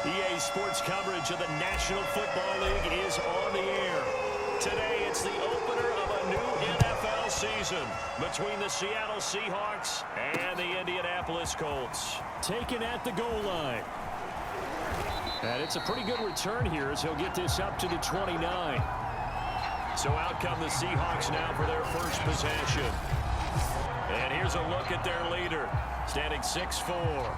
EA Sports coverage of the National Football League is on the air. Today, it's the opener of a new NFL season between the Seattle Seahawks and the Indianapolis Colts. Taken at the goal line. And it's a pretty good return here as he'll get this up to the 29. So out come the Seahawks now for their first possession. And here's a look at their leader, standing 6'4".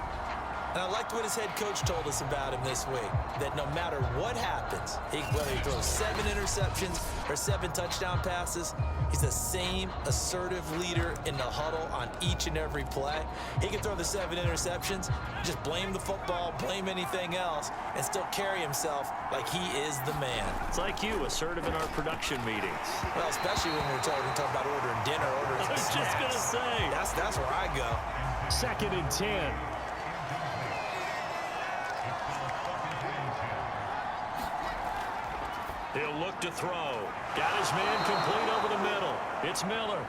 And I liked what his head coach told us about him this week, that no matter what happens, whether he throws 7 interceptions or 7 touchdown passes, he's the same assertive leader in the huddle on each and every play. He can throw the 7 interceptions, just blame the football, blame anything else, and still carry himself like he is the man. It's like you, assertive in our production meetings. Well, especially when we're talking about ordering dinner, ordering I was just going to say. That's where I go. 2nd and 10. He'll look to throw. Got his man complete over the middle. It's Miller.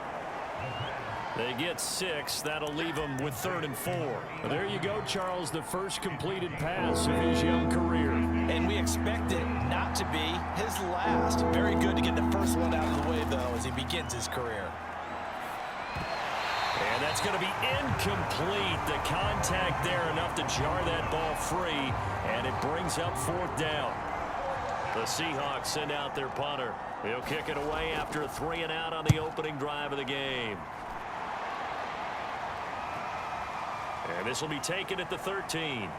They get 6. That'll leave him with 3rd and 4. Well, there you go, Charles, the first completed pass of his young career. And we expect it not to be his last. Very good to get the first one out of the way, though, as he begins his career. And that's going to be incomplete. The contact there enough to jar that ball free, and it brings up 4th down. The Seahawks send out their punter. He'll kick it away after a 3 and out on the opening drive of the game. And this will be taken at the 13.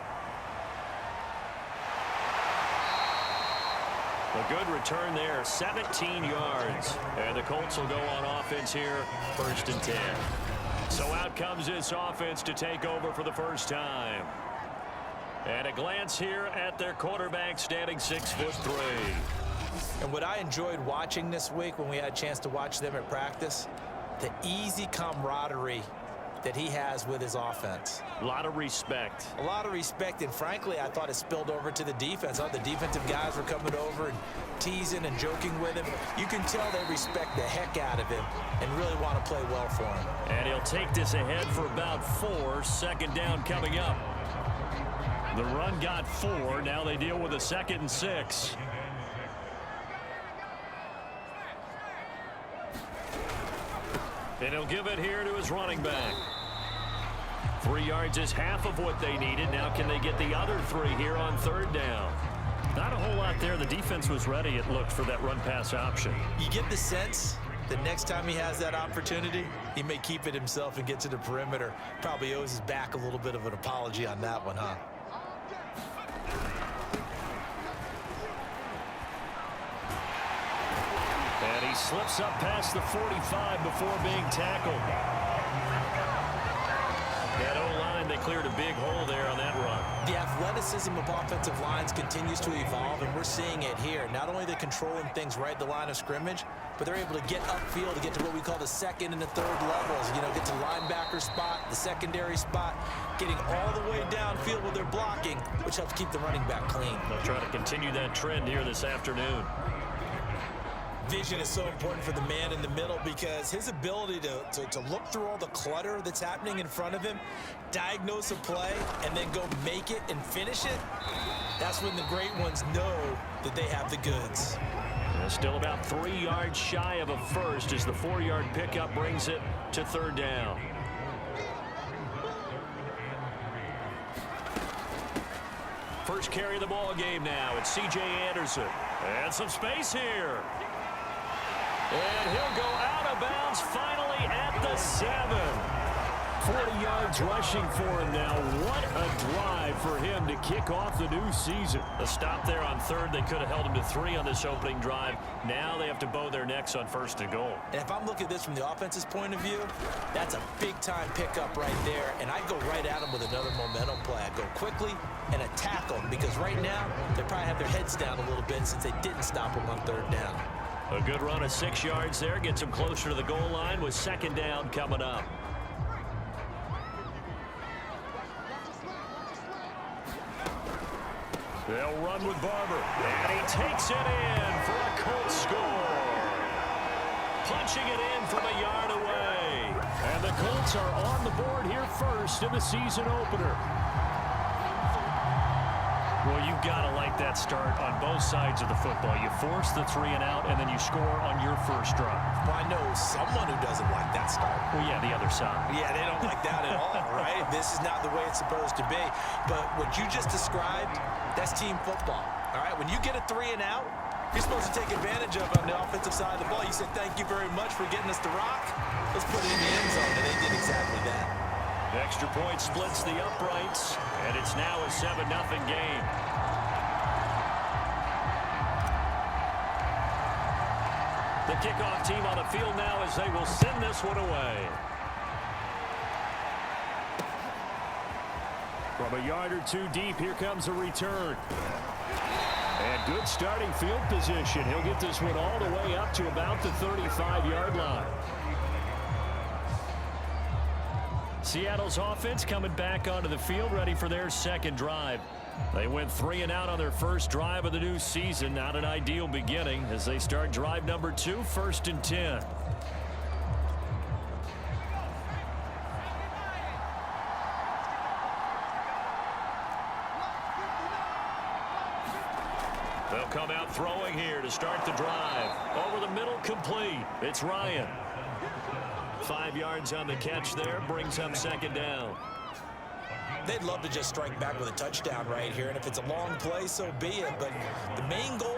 A good return there, 17 yards. And the Colts will go on offense here, 1st and 10. So out comes this offense to take over for the first time. And a glance here at their quarterback, standing 6'3". And what I enjoyed watching this week when we had a chance to watch them at practice, the easy camaraderie that he has with his offense. A lot of respect. A lot of respect, and frankly, I thought it spilled over to the defense. The defensive guys were coming over and teasing and joking with him. You can tell they respect the heck out of him and really want to play well for him. And he'll take this ahead for about 4. 2nd down coming up. The run got 4. Now they deal with a 2nd and 6. And he'll give it here to his running back. 3 yards is half of what they needed. Now can they get the other 3 here on 3rd down? Not a whole lot there. The defense was ready, it looked, for that run-pass option. You get the sense that next time he has that opportunity, he may keep it himself and get to the perimeter. Probably owes his back a little bit of an apology on that one, huh? And he slips up past the 45 before being tackled. That O-line, they cleared a big hole there on that run. The athleticism of offensive lines continues to evolve, and we're seeing it here. Not only are they controlling things right at the line of scrimmage, but they're able to get upfield to get to what we call the 2nd and the 3rd levels. You know, get to the linebacker spot, the secondary spot, getting all the way downfield with their blocking, which helps keep the running back clean. They'll try to continue that trend here this afternoon. Vision is so important for the man in the middle because his ability to look through all the clutter that's happening in front of him, diagnose a play, and then go make it and finish it, that's when the great ones know that they have the goods. Still about 3 yards shy of a first as the 4-yard pickup brings it to 3rd down. First carry of the ball game now. It's C.J. Anderson. And some space here. And he'll go out of bounds finally at the 7. 40 yards rushing for him now. What a drive for him to kick off the new season. A stop there on 3rd. They could have held him to 3 on this opening drive. Now they have to bow their necks on 1st and goal. And if I'm looking at this from the offense's point of view, that's a big-time pickup right there. And I go right at him with another momentum play. I go quickly and attack them because right now they probably have their heads down a little bit since they didn't stop him on 3rd down. A good run of 6 yards there. Gets him closer to the goal line with 2nd down coming up. They'll run with Barber. And he takes it in for a Colts score. Punching it in from a yard away. And the Colts are on the board here first in the season opener. Well, you've got to like that start on both sides of the football. You force the 3 and out, and then you score on your first drive. Well, I know someone who doesn't like that start. Well, yeah, the other side. Yeah, they don't like that at all, right? This is not the way it's supposed to be. But what you just described, that's team football, all right? When you get a 3 and out, you're supposed to take advantage of it on the offensive side of the ball. You said, thank you very much for getting us the rock. Let's put it in the end zone, and they did exactly that. Extra point splits the uprights, and it's now a 7-0 game. The kickoff team on the field now as they will send this one away. From a yard or two deep, here comes a return. And good starting field position. He'll get this one all the way up to about the 35-yard line. Seattle's offense coming back onto the field, ready for their second drive. They went 3 and out on their first drive of the new season. Not an ideal beginning as they start drive number 2, 1st and 10. They'll come out throwing here to start the drive. Over the middle, complete. It's Ryan. 5 yards on the catch there, brings up second down. They'd love to just strike back with a touchdown right here, and if it's a long play, so be it. But the main goal,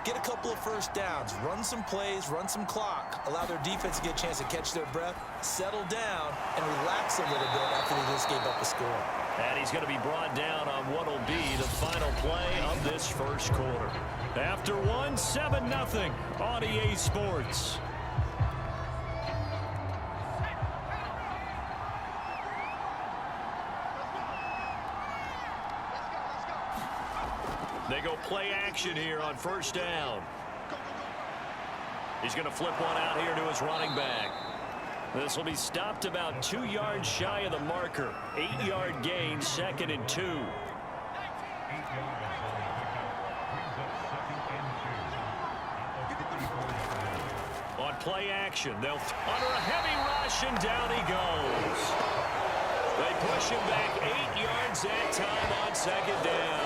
get a couple of first downs, run some plays, run some clock, allow their defense to get a chance to catch their breath, settle down, and relax a little bit after they just gave up a score. And he's going to be brought down on what will be the final play of this first quarter. After one, 7-0 on EA Sports. They go play action here on first down. He's going to flip one out here to his running back. This will be stopped about 2 yards shy of the marker. 8-yard gain, 2nd and 2. On play action, they'll under a heavy rush, and down he goes. They push him back 8 yards that time on second down.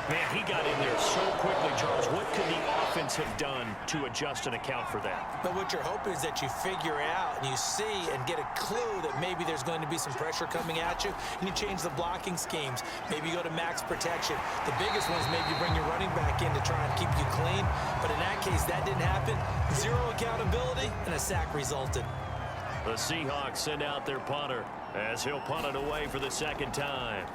Man, he got in there so quickly, Charles. What could the offense have done to adjust and account for that? But what you're hoping is that you figure out and you see and get a clue that maybe there's going to be some pressure coming at you, and you change the blocking schemes. Maybe you go to max protection. The biggest one is maybe you bring your running back in to try and keep you clean. But in that case, that didn't happen. 0 accountability, and a sack resulted. The Seahawks send out their punter as he'll punt it away for the second time.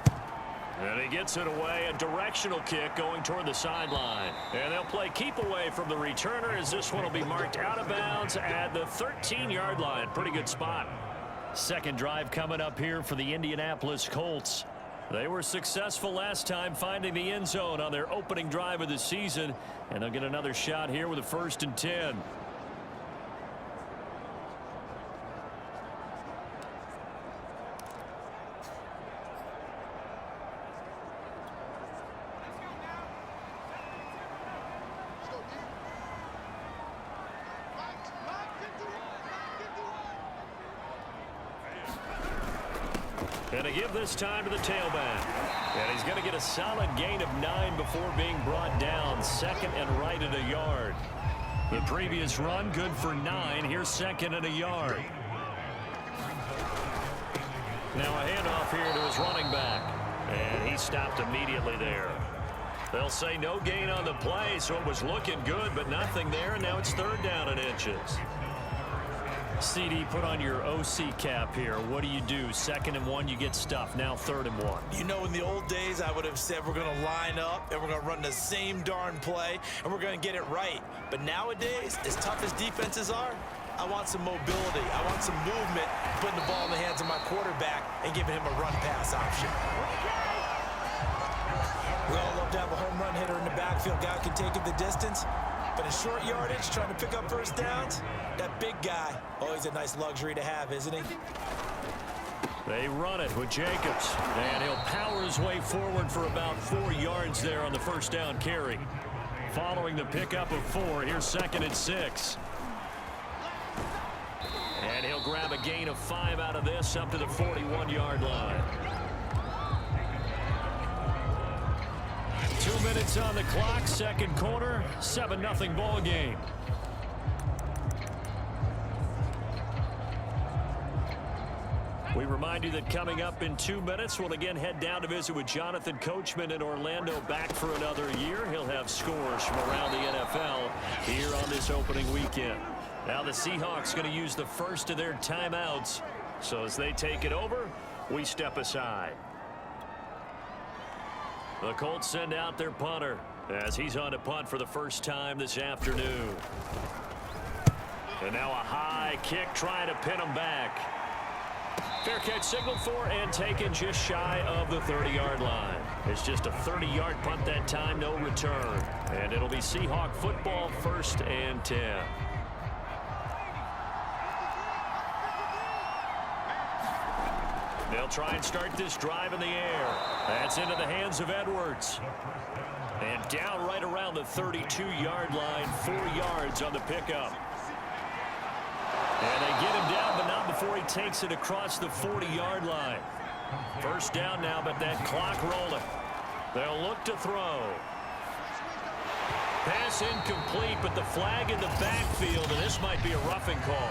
And he gets it away, a directional kick going toward the sideline. And they'll play keep away from the returner as this one will be marked out of bounds at the 13-yard line. Pretty good spot. Second drive coming up here for the Indianapolis Colts. They were successful last time finding the end zone on their opening drive of the season. And they'll get another shot here with a 1st and 10. And a give this time to the tailback. And he's going to get a solid gain of 9 before being brought down. 2nd and right at a yard. The previous run good for 9. Here's 2nd and a yard. Now a handoff here to his running back. And he stopped immediately there. They'll say no gain on the play, so it was looking good, but nothing there. And now it's 3rd down and inches. CD, put on your OC cap here. What do? 2nd and 1, you get stuffed. Now 3rd and 1. You know, in the old days, I would have said we're going to line up and we're going to run the same darn play and we're going to get it right. But nowadays, as tough as defenses are, I want some mobility. I want some movement, putting the ball in the hands of my quarterback and giving him a run-pass option. We all love to have a home run hitter in the backfield. Guy can take it the distance. But in short yardage, trying to pick up first downs, that big guy, always a nice luxury to have, isn't he? They run it with Jacobs, and he'll power his way forward for about 4 yards there on the first down carry. Following the pickup of 4, here's 2nd and 6. And he'll grab a gain of 5 out of this up to the 41-yard line. 2 minutes on the clock, second quarter, 7-0 ball game. We remind you that coming up in 2 minutes, we'll again head down to visit with Jonathan Coachman in Orlando, back for another year. He'll have scores from around the NFL here on this opening weekend. Now the Seahawks going to use the first of their timeouts. So as they take it over, we step aside. The Colts send out their punter as he's on to punt for the first time this afternoon. And now a high kick trying to pin him back. Fair catch signaled for and taken just shy of the 30-yard line. It's just a 30-yard punt that time, no return. And it'll be Seahawk football, 1st and 10. They'll try and start this drive in the air. That's into the hands of Edwards. And down right around the 32-yard line, 4 yards on the pickup. And they get him down, but not before he takes it across the 40-yard line. First down now, but that clock rolling. They'll look to throw. Pass incomplete, but the flag in the backfield, and this might be a roughing call.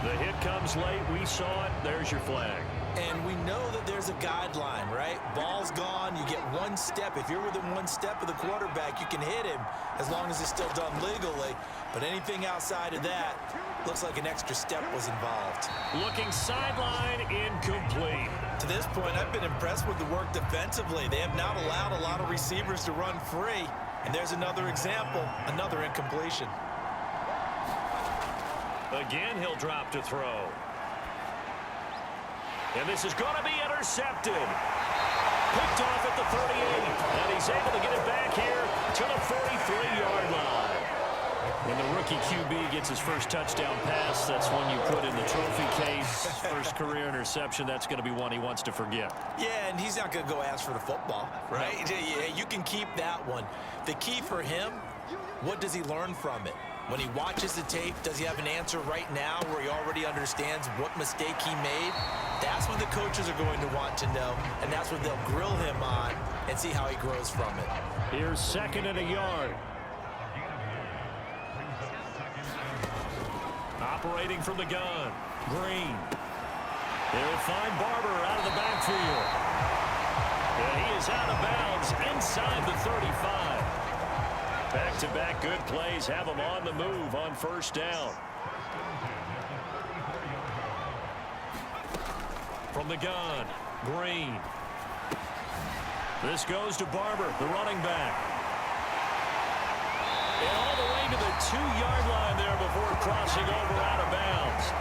The hit comes late. We saw it. There's your flag. And we know that there's a guideline, right? Ball's gone. You get 1 step. If you're within 1 step of the quarterback, you can hit him as long as it's still done legally. But anything outside of that, looks like an extra step was involved. Looking sideline, incomplete. To this point, I've been impressed with the work defensively. They have not allowed a lot of receivers to run free. And there's another example, another incompletion. Again, he'll drop to throw. And this is going to be intercepted. Picked off at the 38. And he's able to get it back here to the 43-yard line. When the rookie QB gets his first touchdown pass, that's one you put in the trophy case. First career interception, that's going to be one he wants to forget. Yeah, and he's not going to go ask for the football, right? Yeah, you can keep that one. The key for him, what does he learn from it? When he watches the tape, does he have an answer right now where he already understands what mistake he made? That's what the coaches are going to want to know, and that's what they'll grill him on and see how he grows from it. Here's 2nd and a yard. Operating from the gun, Green. He'll find Barber out of the backfield. And he is out of bounds inside the 35. Back-to-back good plays have him on the move on first down. From the gun, Green. This goes to Barber, the running back. And all the way to the 2-yard line there before crossing over out of bounds.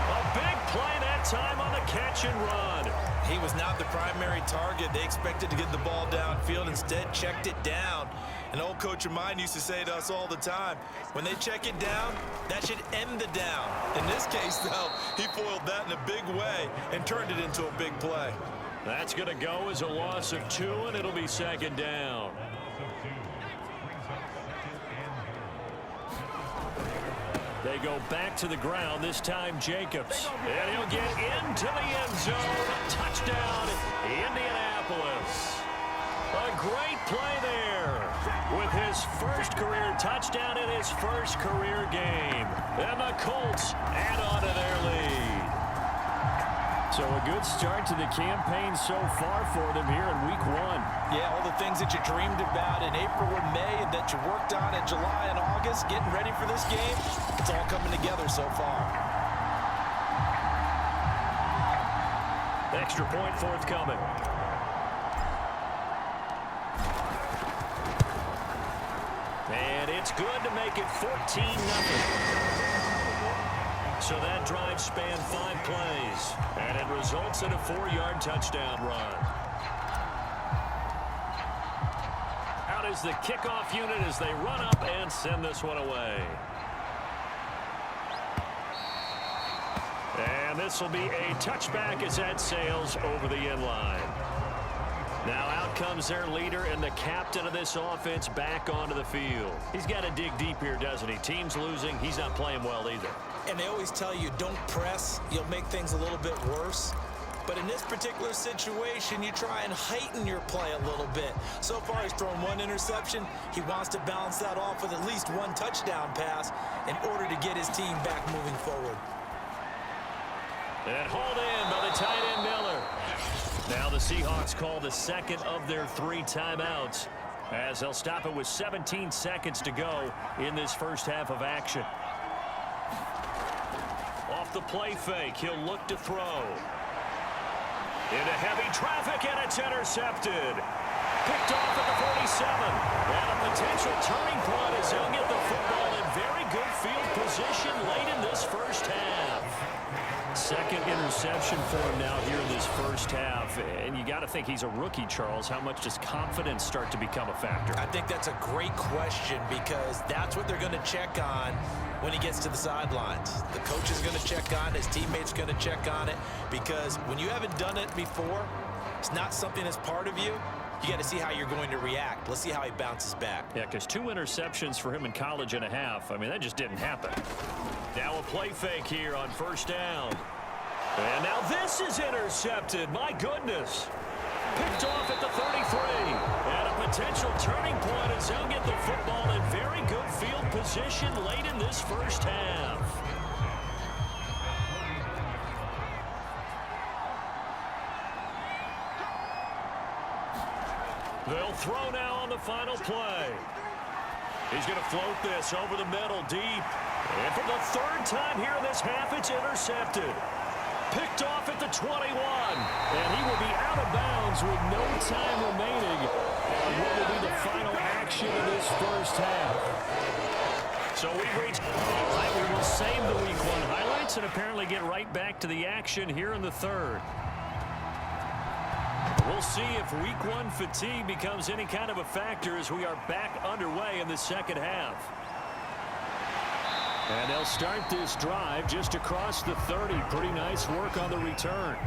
A big play that time on the catch and run. He was not the primary target. They expected to get the ball downfield. Instead, checked it down. An old coach of mine used to say to us all the time, when they check it down, that should end the down. In this case, though, he foiled that in a big way and turned it into a big play. That's going to go as a loss of 2, and it'll be 2nd down. They go back to the ground, this time Jacobs. And he'll get into the end zone. Touchdown, Indianapolis. A great play there with his first career touchdown in his first career game. And the Colts add on to their lead. So a good start to the campaign so far for them here in week 1. Yeah, all the things that you dreamed about in April and May and that you worked on in July and August, getting ready for this game, it's all coming together so far. Extra point forthcoming. And it's good to make it 14-0. So that drive spanned 5 plays, and it results in a 4-yard touchdown run. Out is the kickoff unit as they run up and send this one away. And this will be a touchback as that sails over the end line. Now out comes their leader and the captain of this offense back onto the field. He's got to dig deep here, doesn't he? Team's losing. He's not playing well either. And they always tell you, don't press. You'll make things a little bit worse. But in this particular situation, you try and heighten your play a little bit. So far, he's thrown one interception. He wants to balance that off with at least one touchdown pass in order to get his team back moving forward. And hauled in by the tight end Miller. Now the Seahawks call the second of their 3 timeouts, as they'll stop it with 17 seconds to go in this first half of action. Off the play fake, he'll look to throw. Into heavy traffic, and it's intercepted. Picked off at the 47. And a potential turning point as he'll get the football in very good field position late in this first half. Second interception for him now here in this first half. And you got to think he's a rookie, Charles. How much does confidence start to become a factor? I think that's a great question, because that's what they're going to check on when he gets to the sidelines. The coach is going to check on it. His teammates going to check on it, because when you haven't done it before, it's not something that's part of you. You got to see how you're going to react. Let's see how he bounces back. Yeah, because 2 interceptions for him in college and a half. I mean, that just didn't happen. Now a play fake here on first down. And now this is intercepted. My goodness. Picked off at the 33. And a potential turning point as they'll get the football in very good field position late in this first half. They'll throw now on the final play. He's going to float this over the middle deep. And for the 3rd time here in this half, it's intercepted. Picked off at the 21. And he will be out of bounds with no time remaining on what will be the final action of this first half. So we've reached... We will save the Week 1 highlights and apparently get right back to the action here in the 3rd. We'll see if Week 1 fatigue becomes any kind of a factor as we are back underway in the second half. And they'll start this drive just across the 30. Pretty nice work on the return.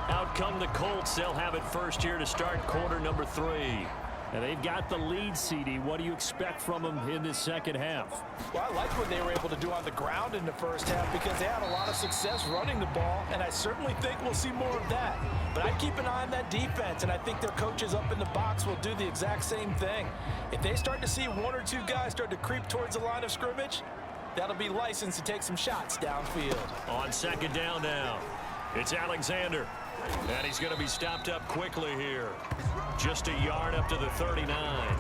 Out come the Colts. They'll have it first here to start quarter number 3. And they've got the lead, CD. What do you expect from them in this second half? Well, I like what they were able to do on the ground in the first half, because they had a lot of success running the ball, and I certainly think we'll see more of that. But I keep an eye on that defense, and I think their coaches up in the box will do the exact same thing. If they start to see 1 or 2 guys start to creep towards the line of scrimmage, that'll be licensed to take some shots downfield. On second down now, it's Alexander. And he's going to be stopped up quickly here. Just a yard up to the 39.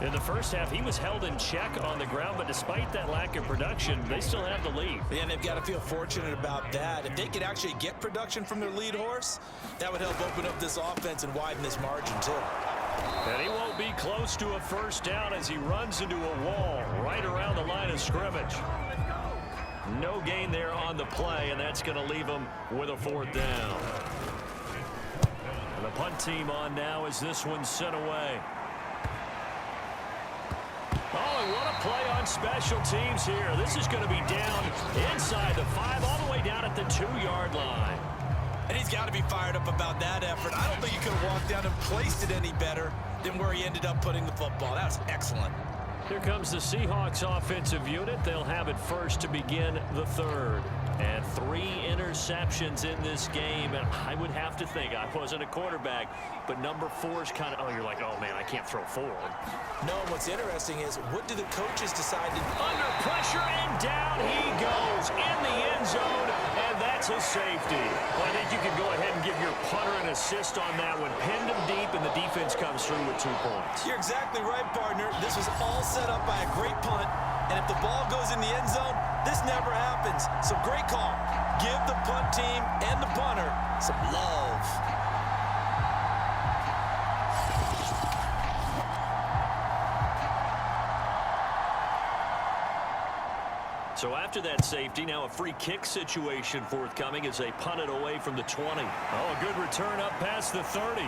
In the first half, he was held in check on the ground, but despite that lack of production, they still have the lead. Yeah, and they've got to feel fortunate about that. If they could actually get production from their lead horse, that would help open up this offense and widen this margin too. And he won't be close to a first down as he runs into a wall right around the line of scrimmage. No gain there on the play, and that's going to leave him with a 4th down. And the punt team on now as this one's sent away. Oh, and what a play on special teams here. This is going to be down inside the 5, all the way down at the 2-yard line. And he's got to be fired up about that effort. I don't think he could have walked down and placed it any better than where he ended up putting the football. That was excellent. Here comes the Seahawks offensive unit. They'll have it first to begin the 3rd. And 3 interceptions in this game. And I would have to think, I wasn't a quarterback, but number 4 is kind of, oh, you're like, oh, man, I can't throw 4. No, what's interesting is, what do the coaches decide to do? Under pressure, and down he goes in the end zone, and that's a safety. Well, I think you can go ahead and give your punter an assist on that one. Pinned him deep, and the defense comes through with 2 points. You're exactly right, partner. This was all set up by a great punt, and if the ball goes in the end zone, this never happens. So great call. Give the punt team and the punter some love. So after that safety, now a free kick situation forthcoming as they punt it away from the 20. Oh, a good return up past the 30.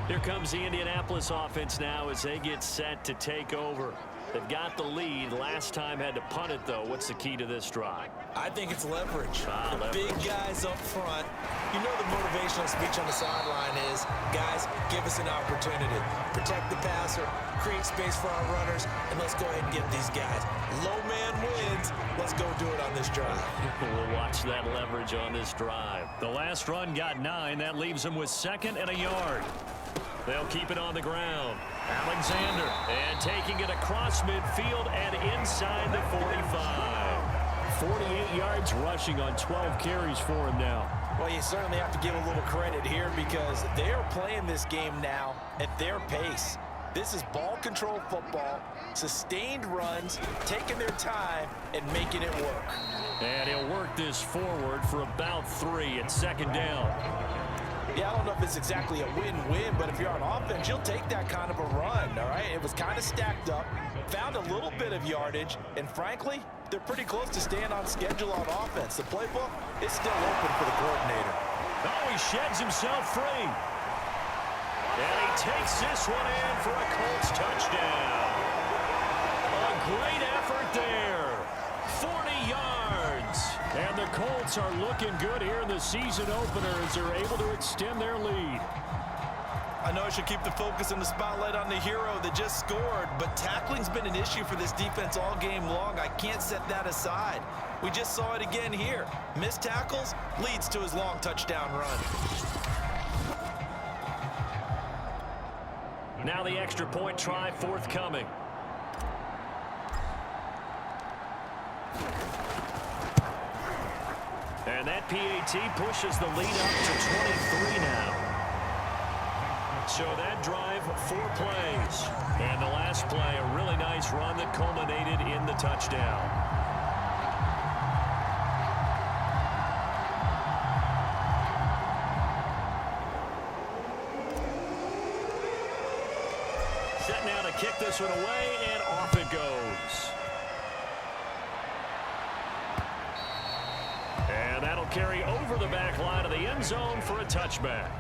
Here comes the Indianapolis offense now as they get set to take over. They've got the lead. Last time had to punt it, though. What's the key to this drive? I think it's leverage. The leverage. Big guys up front. You know the motivational speech on the sideline is, guys, give us an opportunity. Protect the passer, create space for our runners, and let's go ahead and get these guys. Low man wins. Let's go do it on this drive. We'll watch that leverage on this drive. The last run got 9. That leaves them with 2nd and a yard. They'll keep it on the ground. Alexander, and taking it across midfield and inside the 45. 48 yards rushing on 12 carries for him now. Well, you certainly have to give a little credit here because they're playing this game now at their pace. This is ball control football, sustained runs, taking their time, and making it work. And he'll work this forward for about 3 at 2nd down. Yeah, I don't know if it's exactly a win-win, but if you're on offense, you'll take that kind of a run, all right? It was kind of stacked up, found a little bit of yardage, and frankly, they're pretty close to staying on schedule on offense. The playbook is still open for the coordinator. Oh, he sheds himself free. And he takes this one in for a Colts touchdown. A great effort there. 40 yards. And the Colts are looking good here in the season opener as they're able to extend their lead. I know I should keep the focus and the spotlight on the hero that just scored, but tackling's been an issue for this defense all game long. I can't set that aside. We just saw it again here. Missed tackles leads to his long touchdown run. Now the extra point try forthcoming. And that PAT pushes the lead up to 23 now. So that drive, 4 plays. And the last play, a really nice run that culminated in the touchdown. Set now to kick this one away, and off it goes. And that'll carry over the back line of the end zone for a touchback.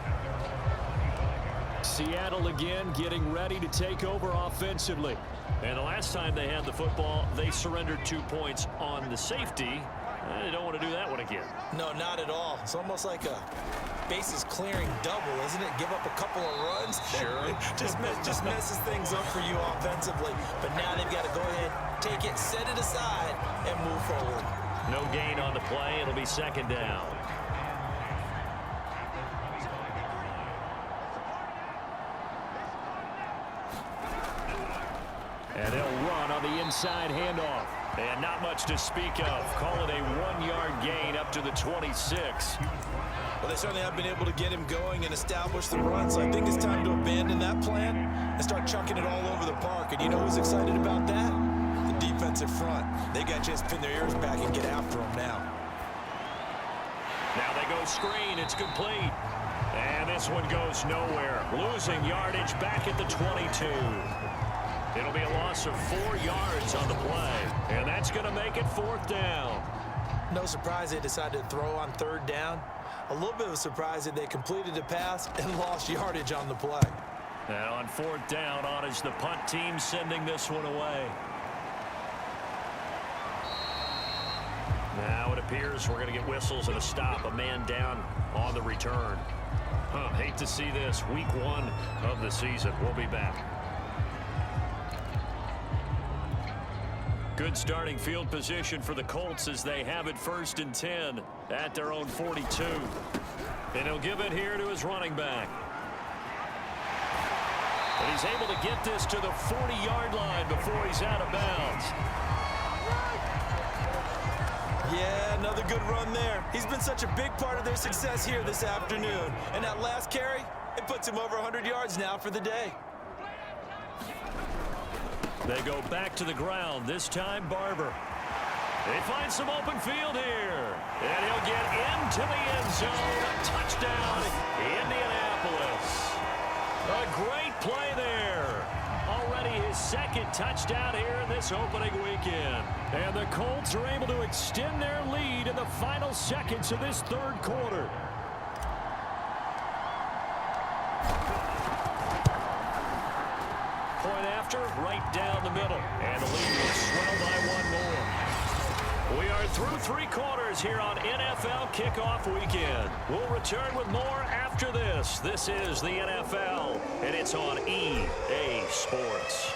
Seattle again getting ready to take over offensively. And the last time they had the football, they surrendered 2 points on the safety. They don't want to do that one again. No, not at all. It's almost like a bases clearing double, isn't it? Give up a couple of runs. Sure. just messes things up for you offensively. But now they've got to go ahead, take it, set it aside, and move forward. No gain on the play. It'll be 2nd down. And they'll run on the inside handoff. And not much to speak of. Call it a 1-yard gain up to the 26. Well, they certainly have been able to get him going and establish the run, so I think it's time to abandon that plan and start chucking it all over the park. And you know who's excited about that? The defensive front. They got to just pin their ears back and get after him now. Now they go screen. It's complete. And this one goes nowhere. Losing yardage back at the 22. It'll be a loss of 4 yards on the play. And that's going to make it 4th down. No surprise they decided to throw on 3rd down. A little bit of a surprise that they completed the pass and lost yardage on the play. And on 4th down, on is the punt team sending this one away. Now it appears we're going to get whistles and a stop. A man down on the return. Hate to see this. Week 1 of the season. We'll be back. Good starting field position for the Colts as they have it 1st and 10 at their own 42. And he'll give it here to his running back. And he's able to get this to the 40-yard line before he's out of bounds. Yeah, another good run there. He's been such a big part of their success here this afternoon. And that last carry, it puts him over 100 yards now for the day. They go back to the ground, this time Barber. They find some open field here. And he'll get into the end zone. A touchdown, Indianapolis. A great play there. Already his 2nd touchdown here in this opening weekend. And the Colts are able to extend their lead in the final seconds of this 3rd quarter. Point after, right down the middle. And the lead will swell by 1 more. We are through three quarters here on NFL Kickoff Weekend. We'll return with more after this. This is the NFL, and it's on EA Sports.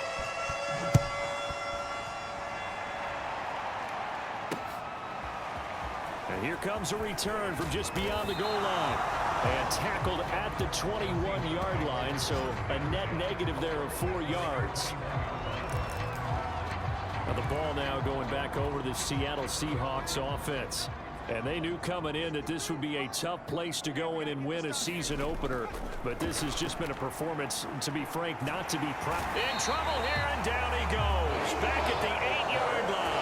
And here comes a return from just beyond the goal line. And tackled at the 21-yard line, so a net negative there of 4 yards. Now the ball now going back over to the Seattle Seahawks offense. And they knew coming in that this would be a tough place to go in and win a season opener. But this has just been a performance, to be frank, not to be proud. In trouble here, and down he goes. Back at the 8-yard line.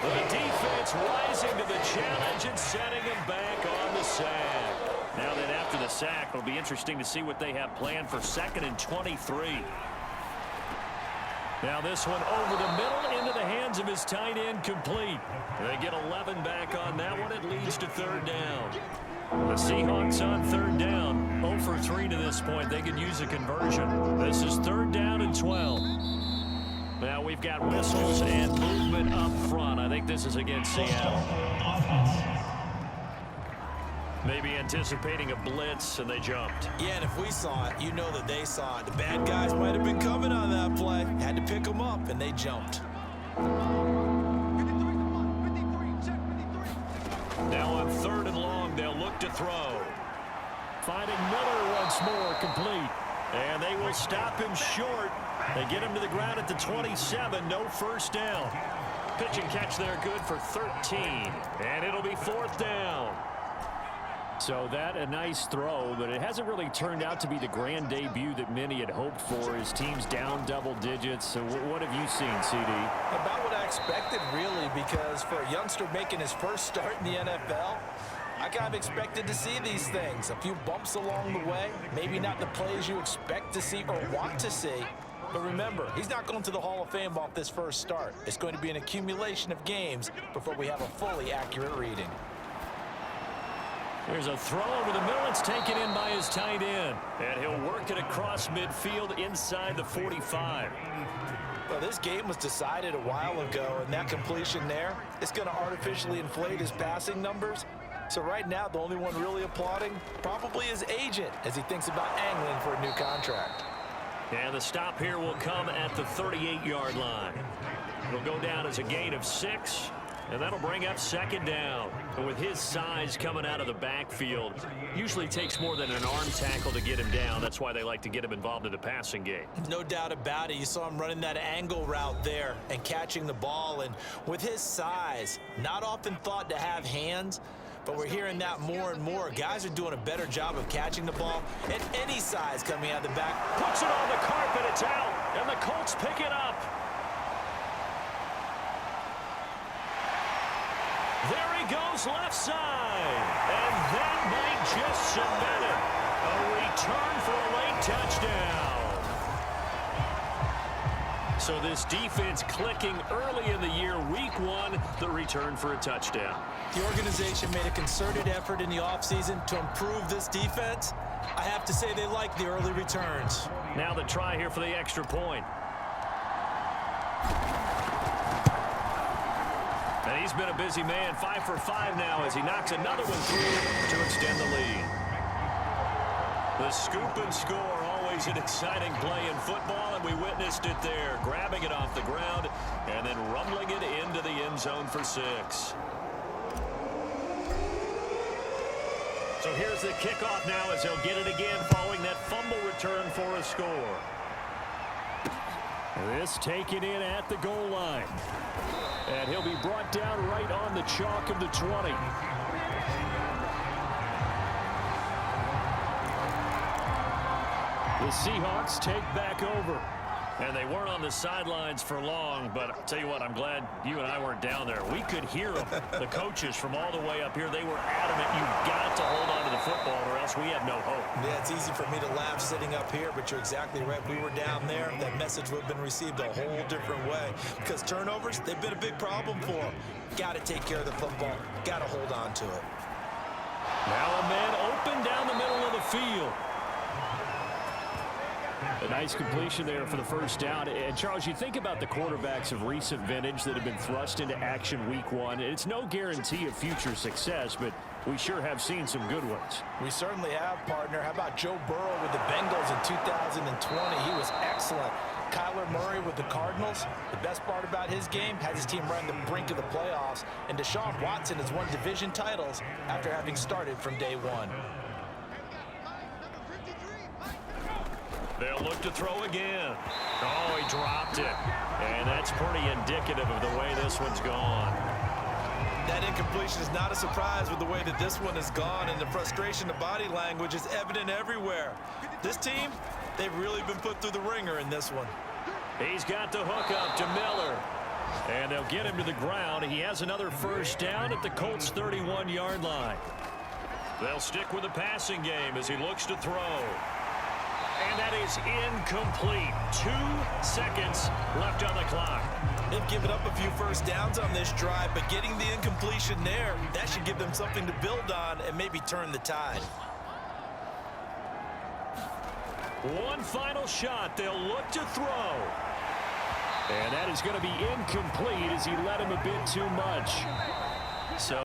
The defense rising to the challenge and setting him back on the sack. Now that after the sack, it'll be interesting to see what they have planned for 2nd and 23. Now this one over the middle into the hands of his tight end, complete. They get 11 back on that one. It leads to 3rd down. The Seahawks on 3rd down. 0 for 3 to this point. They could use a conversion. This is 3rd down and 12. Now we've got whistles and movement up front. I think this is against Seattle. Maybe anticipating a blitz, and they jumped. Yeah, and if we saw it, you know that they saw it. The bad guys might have been coming on that play. Had to pick them up, and they jumped. Now on 3rd and long, they'll look to throw. Finding Miller once more, complete. And they will stop him short. They get him to the ground at the 27, no 1st down. Pitch and catch there, good for 13. And it'll be 4th down. So that a nice throw, but it hasn't really turned out to be the grand debut that many had hoped for. His team's down double digits. So what have you seen, CD? About what I expected, really, because for a youngster making his first start in the NFL, I kind of expected to see these things. A few bumps along the way, maybe not the plays you expect to see or want to see. But remember, he's not going to the Hall of Fame off this first start. It's going to be an accumulation of games before we have a fully accurate reading. There's a throw over the middle. It's taken in by his tight end. And he'll work it across midfield inside the 45. Well, this game was decided a while ago, and that completion there, it's going to artificially inflate his passing numbers. So right now, the only one really applauding probably his agent as he thinks about angling for a new contract. And the stop here will come at the 38-yard line. It'll go down as a gain of 6. And that'll bring up 2nd down. But with his size coming out of the backfield, usually takes more than an arm tackle to get him down. That's why they like to get him involved in the passing game. No doubt about it. You saw him running that angle route there and catching the ball. And with his size, not often thought to have hands, but we're hearing that more and more. Guys are doing a better job of catching the ball at any size coming out of the back. Puts it on the carpet. It's out. And the Colts pick it up. There he goes left side. And that might just cement it. A return for a late touchdown. So this defense clicking early in the year, week 1, the return for a touchdown. The organization made a concerted effort in the offseason to improve this defense. I have to say they like the early returns. Now the try here for the extra point. And he's been a busy man, 5 for 5 now as he knocks another one through to extend the lead. The scoop and score, always an exciting play in football, and we witnessed it there, grabbing it off the ground and then rumbling it into the end zone for 6. So here's the kickoff now as he'll get it again following that fumble return for a score. This taken in at the goal line. And he'll be brought down right on the chalk of the 20. The Seahawks take back over. And they weren't on the sidelines for long, but I'll tell you what, I'm glad you and I weren't down there. We could hear them, the coaches from all the way up here. They were adamant, you've got to hold on to the football or else we have no hope. Yeah, it's easy for me to laugh sitting up here, but you're exactly right. If we were down there, that message would have been received a whole different way. Because turnovers, they've been a big problem for them. Got to take care of the football. Got to hold on to it. Now a man open down the middle of the field. A nice completion there for the first down. And, Charles, you think about the quarterbacks of recent vintage that have been thrust into action week one. It's no guarantee of future success, but we sure have seen some good ones. We certainly have, partner. How about Joe Burrow with the Bengals in 2020? He was excellent. Kyler Murray with the Cardinals. The best part about his game, has his team right on the brink of the playoffs. And Deshaun Watson has won division titles after having started from day one. They'll look to throw again. Oh, he dropped it. And that's pretty indicative of the way this one's gone. That incompletion is not a surprise with the way that this one has gone, and the frustration, the body language is evident everywhere. This team, they've really been put through the ringer in this one. He's got the hook up to Miller. And they'll get him to the ground. He has another first down at the Colts' 31-yard line. They'll stick with the passing game as he looks to throw. And that is incomplete. 2 seconds left on the clock. They've given up a few first downs on this drive, but getting the incompletion there, that should give them something to build on and maybe turn the tide. One final shot. They'll look to throw. And that is going to be incomplete as he led him a bit too much. So